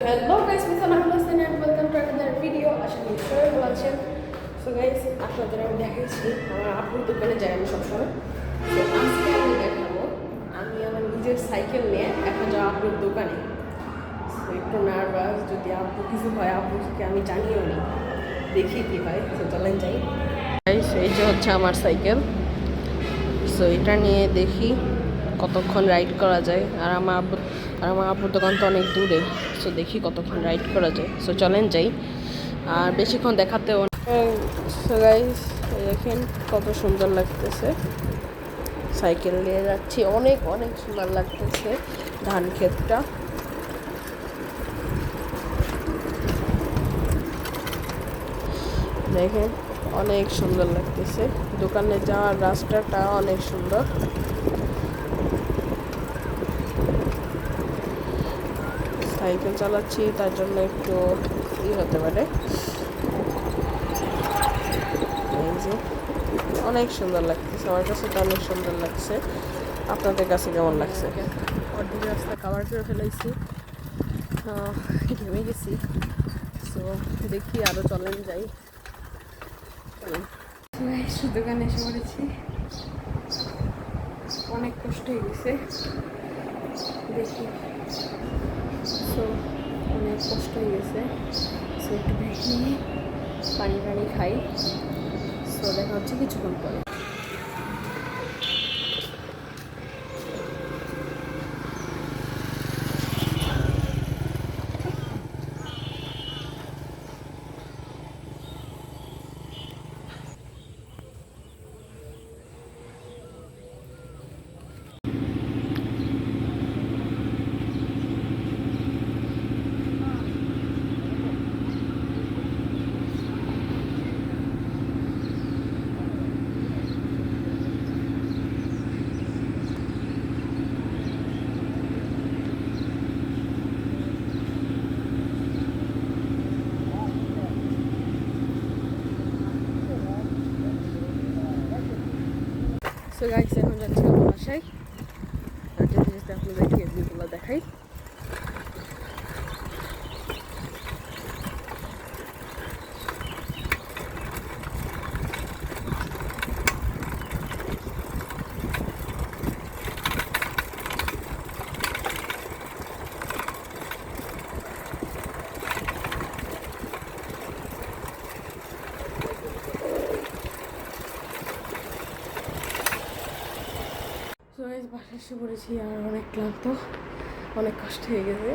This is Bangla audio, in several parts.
Hello guys, miss Ahmad Hossain and welcome to another video. আশা করি সবাই ভালো আছেন। সো গাইস, আপনাদের আমি দেখাচ্ছি আমার আপুর দোকানে যাই আমি সবসময়। তো আজকে আমি দেখাবো আমি আমার নিজের সাইকেল নিয়ে এখন যাবো আপুর দোকানে। তো একটু নার্ভাস, যদি আপু কিছু হয় আপুকে আমি জানিও নি, দেখি কি হয়। তো চলেন যাই গাইস। এই যে হচ্ছে আমার সাইকেল। সো এটা নিয়ে দেখি কতক্ষণ রাইড করা যায়। আর আমার আপুর দোকান তো অনেক দূরে। সো দেখি কতক্ষণ রাইড করা যায়। সো চলেন যাই। আর বেশিক্ষণ দেখাতেও সো গাইস, দেখেন কত সুন্দর লাগতেছে। সাইকেল নিয়ে যাচ্ছি, অনেক অনেক সুন্দর লাগতেছে ধান ক্ষেতটা। দেখেন অনেক সুন্দর লাগতেছে। দোকানে যাওয়ার রাস্তাটা অনেক সুন্দর। সাইকেল চালাচ্ছি তার জন্য একটু হতে পারে। এই যে অনেক সুন্দর লাগতেছে, আমার কাছে তো অনেক সুন্দর লাগছে। আপনাদের কাছে কেমন লাগছে? অর্ধেক রাস্তা কাভার করে ফেলাইছি, ঘেমে গেছি। তো দেখি আরও চলেন যাই। দোকানে এসে পড়েছি, অনেক কষ্ট হয়ে গেছে। দেখি সো অনেক কষ্ট হয়ে গেছে। সো একটু ব্রেক নিয়ে পানি খাই। সো দেখা হচ্ছে কিছুক্ষণ পরে। সো গাইস, এখন যাচ্ছি আমার বাসায়। আর যেতে যেতে আপনাদেরকে এগুলো দেখাই। বাসায় এসে পড়েছি আর অনেক ক্লান্ত, অনেক কষ্ট হয়ে গেছে।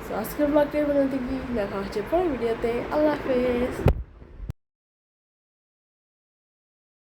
তো আজকের ব্লগটা এর মধ্যে কি দেখা হচ্ছে পরের ভিডিওতে। আল্লাহ হাফেজ।